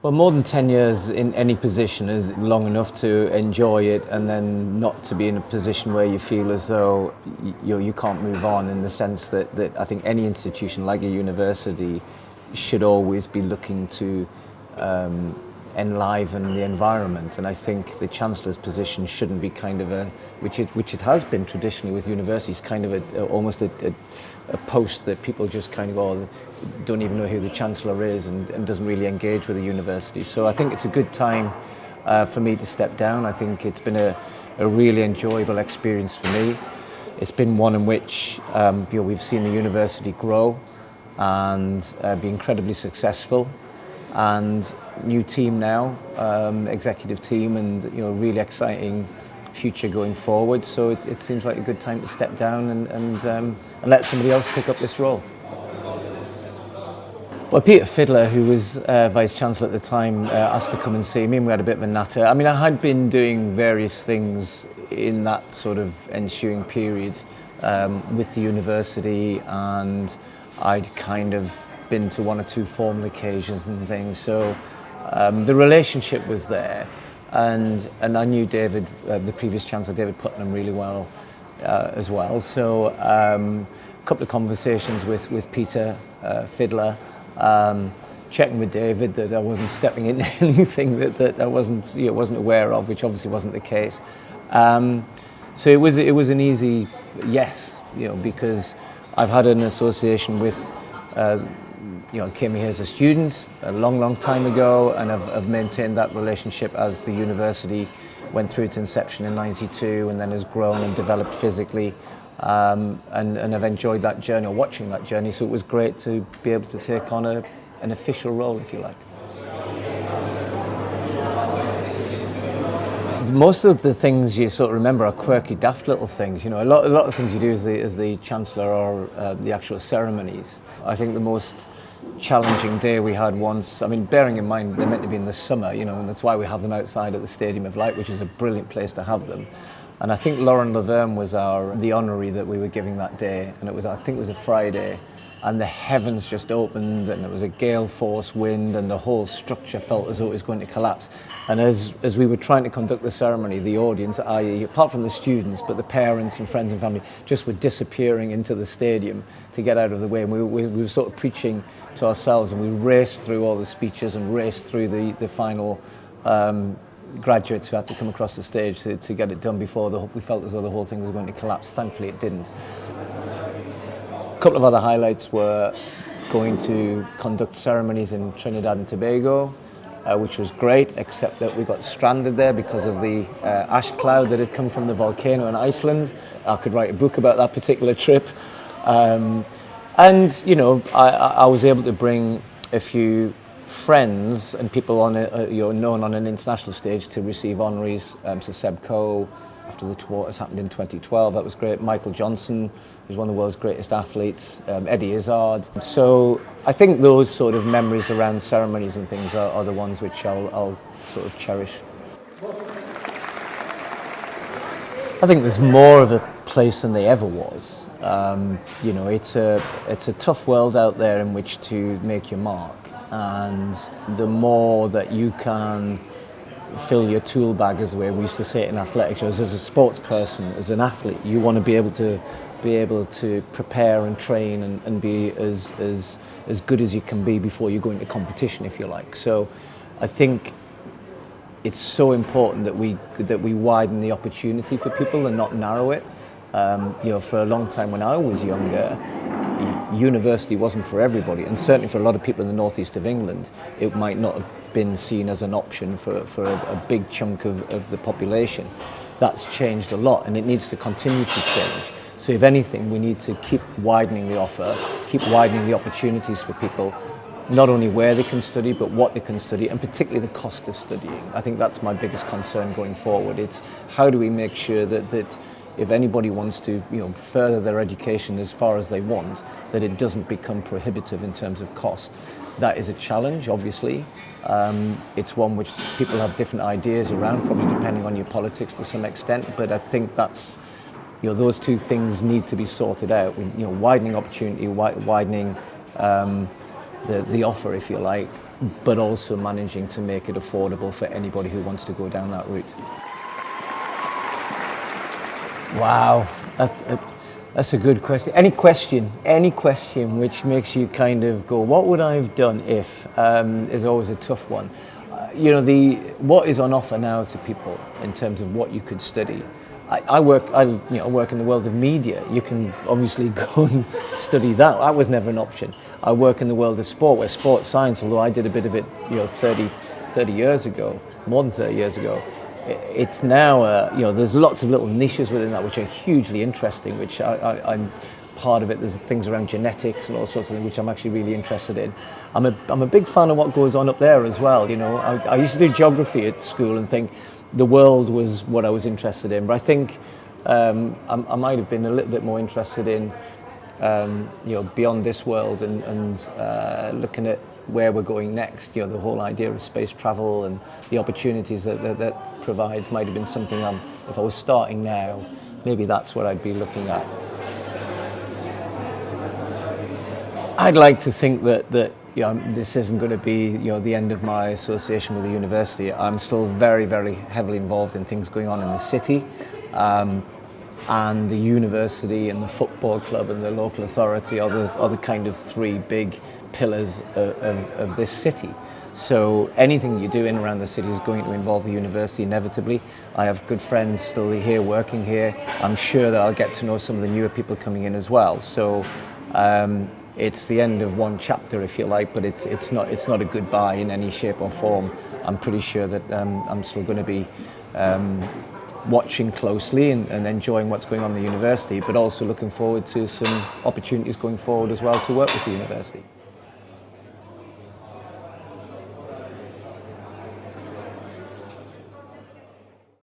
Well, more than 10 years in any position is long enough to enjoy it and then not to be in a position where you feel as though you can't move on, in the sense that I think any institution like a university should always be looking to enliven the environment. And I think the Chancellor's position shouldn't be kind of which it has been traditionally with universities, kind of almost a post that people just kind of don't even know who the Chancellor is and doesn't really engage with the university. So I think it's a good time for me to step down. I think it's been a really enjoyable experience for me. It's been one in which we've seen the university grow and be incredibly successful. And new team now, executive team, and really exciting future going forward. So it seems like a good time to step down and let somebody else pick up this role. Well, Peter Fidler, who was Vice-Chancellor at the time, asked to come and see me, and we had a bit of a natter. I mean, I had been doing various things in that sort of ensuing period with the university, and I'd kind of been to one or two formal occasions and things. So the relationship was there, and I knew David, the previous Chancellor, David Putnam, really well as well. So a couple of conversations with Peter Fidler, checking with David that I wasn't stepping into anything that I wasn't aware of, which obviously wasn't the case. So it was an easy yes, because I've had an association with. I came here as a student a long time ago, and I've maintained that relationship as the university went through its inception in '92 and then has grown and developed physically, and I've enjoyed that journey, or watching that journey. So it was great to be able to take on an official role, if you like. Most of the things you sort of remember are quirky, daft little things. A lot of things you do as the Chancellor are the actual ceremonies. I think the most challenging day we had once, I mean, bearing in mind they're meant to be in the summer, and that's why we have them outside at the Stadium of Light, which is a brilliant place to have them. And I think Lauren Laverne was the honorary that we were giving that day, and I think it was a Friday, and the heavens just opened, and it was a gale force wind, and the whole structure felt as though it was going to collapse. And as we were trying to conduct the ceremony, the audience, i.e. apart from the students, but the parents and friends and family, just were disappearing into the stadium to get out of the way. And we were sort of preaching to ourselves, and we raced through all the speeches and raced through the final graduates who had to come across the stage to get it done before we felt as though the whole thing was going to collapse. Thankfully it didn't. A couple of other highlights were going to conduct ceremonies in Trinidad and Tobago, which was great, except that we got stranded there because of the ash cloud that had come from the volcano in Iceland. I could write a book about that particular trip. And I was able to bring a few friends and people known on an international stage to receive honoraries. So Seb Coe, after the tour, it happened in 2012, that was great. Michael Johnson, who's one of the world's greatest athletes, Eddie Izzard. So I think those sort of memories around ceremonies and things are the ones which I'll sort of cherish. I think there's more of a place than there ever was. It's a tough world out there in which to make your mark, and the more that you can fill your tool bag, as the way we used to say it in athletics, as a sports person, as an athlete, you want to be able to prepare and train and be as good as you can be before you go into competition, if you like. So I think it's so important that we widen the opportunity for people and not narrow it. For a long time when I was younger, university wasn't for everybody, and certainly for a lot of people in the northeast of England, it might not have been seen as an option for a big chunk of the population. That's changed a lot, and it needs to continue to change. So if anything, we need to keep widening the offer, keep widening the opportunities for people, not only where they can study, but what they can study, and particularly the cost of studying. I think that's my biggest concern going forward. It's how do we make sure that if anybody wants to further their education as far as they want, that it doesn't become prohibitive in terms of cost. That is a challenge, obviously. It's one which people have different ideas around, probably depending on your politics to some extent, but I think that's, those two things need to be sorted out. Widening opportunity, widening the offer, if you like, but also managing to make it affordable for anybody who wants to go down that route. Wow, that's a good question. Any question which makes you kind of go, what would I have done if, is always a tough one. You know, what is on offer now to people in terms of what you could study. I work in the world of media. You can obviously go and study that. That was never an option. I work in the world of sport, where sports science, although I did a bit of it, 30 years ago, more than 30 years ago, it's now, there's lots of little niches within that which are hugely interesting, which I'm part of it. There's things around genetics and all sorts of things which I'm actually really interested in. I'm a big fan of what goes on up there as well. I used to do geography at school and think the world was what I was interested in, but I think I might have been a little bit more interested in beyond this world and looking at where we're going next. The whole idea of space travel and the opportunities that provides might have been something if I was starting now, maybe that's what I'd be looking at. I'd like to think that this isn't going to be the end of my association with the university. I'm still very, very heavily involved in things going on in the city, and the university and the football club and the local authority are the kind of three big pillars of this city. So anything you do in and around the city is going to involve the university inevitably. I have good friends still here working here. I'm sure that I'll get to know some of the newer people coming in as well. So it's the end of one chapter, if you like, but it's not a goodbye in any shape or form. I'm pretty sure that I'm still going to be watching closely and enjoying what's going on in the university, but also looking forward to some opportunities going forward as well to work with the university.